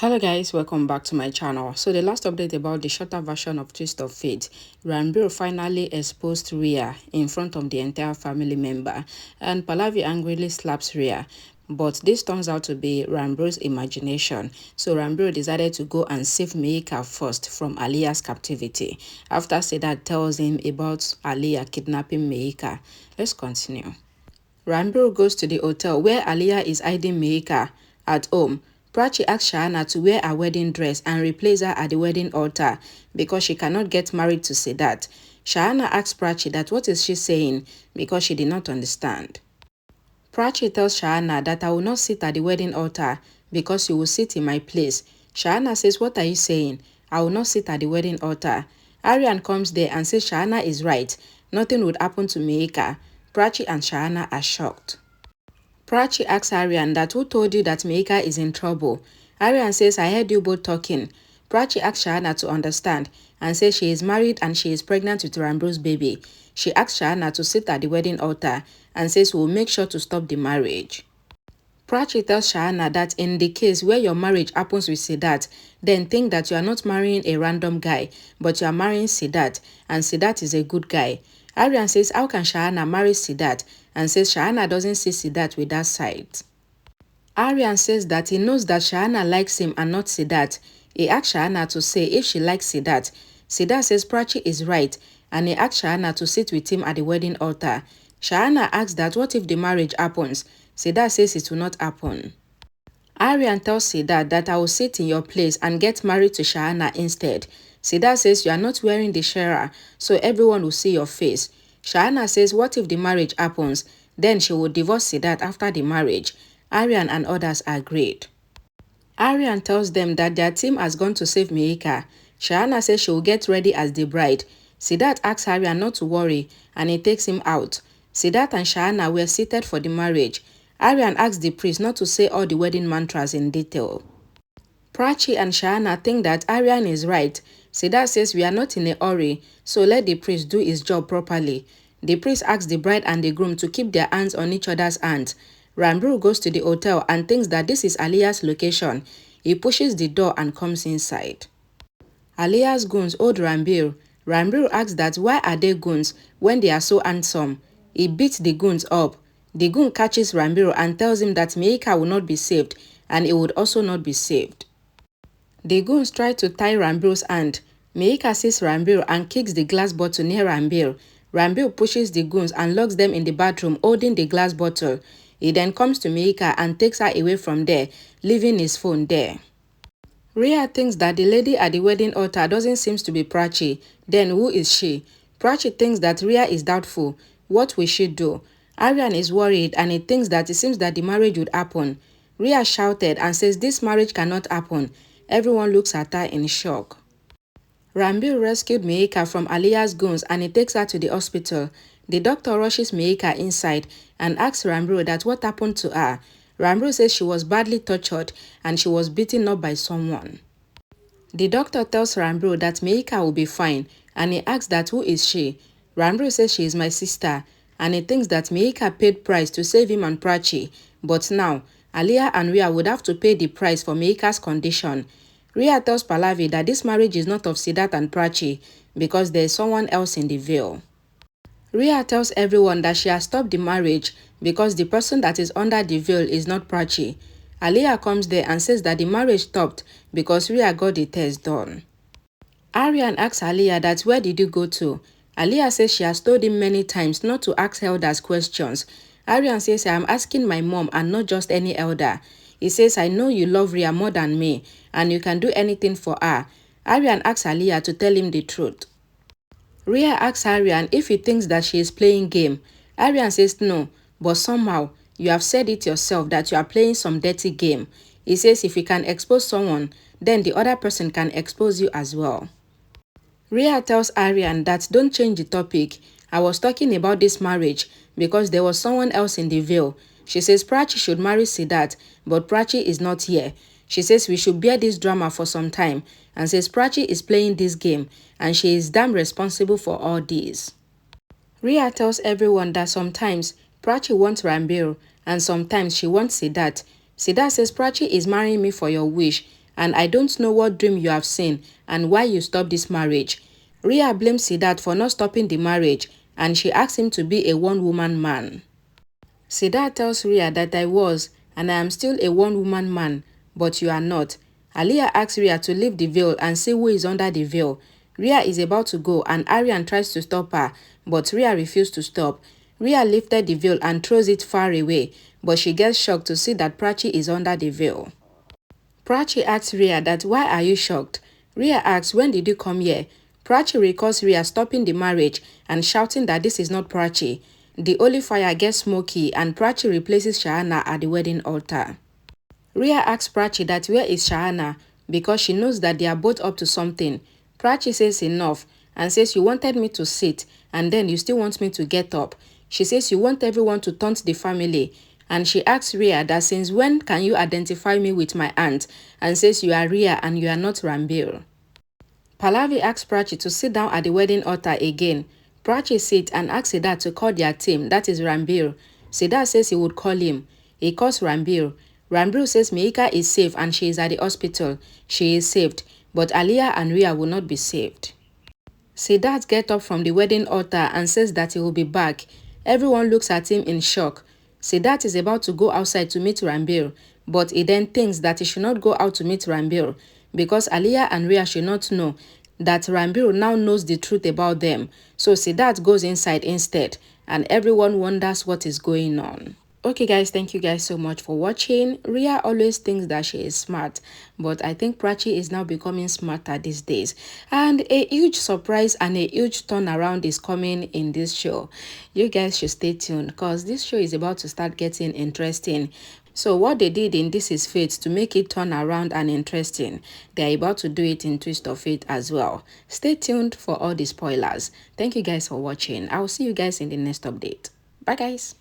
Hello guys, welcome back to my channel. So the last update about the shorter version of Twist of Fate, Ranbir finally exposed Rhea in front of the entire family member, and Pallavi angrily slaps Rhea. But this turns out to be Ranbir's imagination, so Ranbir decided to go and save Mihika first from Aliyah's captivity, after Siddharth tells him about Aliyah kidnapping Mihika. Let's continue. Ranbir goes to the hotel where Aliyah is hiding Mihika. At home, Prachi asks Shahana to wear a wedding dress and replace her at the wedding altar because she cannot get married to Siddharth. Shahana asks Prachi that what is she saying because she did not understand. Prachi tells Shahana that I will not sit at the wedding altar because you will sit in my place. Shahana says, what are you saying? I will not sit at the wedding altar. Aryan comes there and says Shahana is right. Nothing would happen to Mihika. Prachi and Shahana are shocked. Prachi asks Aryan that who told you that Mihika is in trouble. Aryan says, I heard you both talking. Prachi asks Shahana to understand and says she is married and she is pregnant with Ranbir's baby. She asks Shahana to sit at the wedding altar and says we will make sure to stop the marriage. Prachi tells Shahana that in the case where your marriage happens with Siddharth, then think that you are not marrying a random guy, but you are marrying Siddharth, and Siddharth is a good guy. Aryan says, how can Shahana marry Siddharth? And says Shahana doesn't see Siddharth with that side. Aryan says that he knows that Shahana likes him and not Siddharth. He asks Shahana to say if she likes Siddharth. Siddharth says Prachi is right, and he asks Shahana to sit with him at the wedding altar. Shahana asks that what if the marriage happens? Siddharth says it will not happen. Aryan tells Siddharth that I will sit in your place and get married to Shahana instead. Siddharth says you are not wearing the shera, so everyone will see your face. Shahana says what if the marriage happens? Then she will divorce Siddharth after the marriage. Aryan and others agreed. Aryan tells them that their team has gone to save Mihika. Shahana says she will get ready as the bride. Siddharth asks Aryan not to worry and he takes him out. Siddharth and Shahana were seated for the marriage. Aryan asks the priest not to say all the wedding mantras in detail. Prachi and Shahana think that Aryan is right. Siddharth says we are not in a hurry, so let the priest do his job properly. The priest asks the bride and the groom to keep their hands on each other's hands. Ranbir goes to the hotel and thinks that this is Aliyah's location. He pushes the door and comes inside. Aliyah's goons hold Ranbir. Ranbir asks that why are they goons when they are so handsome. He beats the goons up. The goon catches Ranbir and tells him that Mihika will not be saved and he would also not be saved. The goons try to tie Ranbir's hand. Mihika sees Ranbir and kicks the glass bottle near Ranbir. Ranbir pushes the goons and locks them in the bathroom holding the glass bottle. He then comes to Mihika and takes her away from there, leaving his phone there. Rhea thinks that the lady at the wedding altar doesn't seem to be Prachi. Then who is she? Prachi thinks that Rhea is doubtful. What will she do? Aryan is worried and he thinks that it seems that the marriage would happen. Rhea shouted and says this marriage cannot happen. Everyone looks at her in shock. Ranbir rescued Mihika from Aliyah's goons and he takes her to the hospital. The doctor rushes Mihika inside and asks Ranbir that what happened to her. Ranbir says she was badly tortured and she was beaten up by someone. The doctor tells Ranbir that Mihika will be fine and he asks that who is she. Ranbir says she is my sister and he thinks that Mihika paid price to save him and Prachi, but now Aliyah and Rhea would have to pay the price for Mihika's condition. Rhea tells Pallavi that this marriage is not of Siddharth and Prachi because there is someone else in the veil. Rhea tells everyone that she has stopped the marriage because the person that is under the veil is not Prachi. Aliyah comes there and says that the marriage stopped because Rhea got the test done. Aryan asks Aliyah that where did you go to? Aliyah says she has told him many times not to ask elders questions. Aryan says I am asking my mom and not just any elder. He says I know you love Rhea more than me and you can do anything for her. Aryan asks Aliyah to tell him the truth. Rhea asks Aryan if he thinks that she is playing game. Aryan says no, but somehow you have said it yourself that you are playing some dirty game. He says if you can expose someone, then the other person can expose you as well. Rhea tells Aryan that don't change the topic. I was talking about this marriage because there was someone else in the veil. She says Prachi should marry Siddharth, but Prachi is not here. She says we should bear this drama for some time and says Prachi is playing this game and she is damn responsible for all this. Rhea tells everyone that sometimes Prachi wants Ranbir and sometimes she wants Siddharth. Siddharth says Prachi is marrying me for your wish and I don't know what dream you have seen and why you stopped this marriage. Rhea blames Siddharth for not stopping the marriage, and she asks him to be a one-woman man. Siddharth tells Rhea that I was, and I am still a one-woman man, but you are not. Aliyah asks Rhea to leave the veil and see who is under the veil. Rhea is about to go and Aryan tries to stop her, but Rhea refuses to stop. Rhea lifted the veil and throws it far away, but she gets shocked to see that Prachi is under the veil. Prachi asks Rhea that why are you shocked? Rhea asks when did you come here? Prachi recalls Rhea stopping the marriage and shouting that this is not Prachi. The holy fire gets smoky and Prachi replaces Shahana at the wedding altar. Rhea asks Prachi that where is Shahana because she knows that they are both up to something. Prachi says enough and says you wanted me to sit and then you still want me to get up. She says you want everyone to taunt the family, and she asks Rhea that since when can you identify me with my aunt, and says you are Rhea and you are not Ranbir. Pallavi asks Prachi to sit down at the wedding altar again. Prachi sits and asks Siddharth to call their team, that is Ranbir. Siddharth says he would call him. He calls Ranbir. Ranbir says Mihika is safe and she is at the hospital. She is saved, but Aliyah and Rhea will not be saved. Siddharth gets up from the wedding altar and says that he will be back. Everyone looks at him in shock. Siddharth is about to go outside to meet Ranbir, but he then thinks that he should not go out to meet Ranbir because Aliyah and Rhea should not know that Ranbir now knows the truth about them. So Siddharth goes inside instead, and everyone wonders what is going on. Okay guys, thank you guys so much for watching. Rhea always thinks that she is smart, but I think Prachi is now becoming smarter these days. And a huge surprise and a huge turnaround is coming in this show. You guys should stay tuned because this show is about to start getting interesting. So what they did in This Is Fate to make it turn around and interesting, they're about to do it in Twist of Fate as well. Stay tuned for all the spoilers. Thank you guys for watching. I will see you guys in the next update. Bye guys.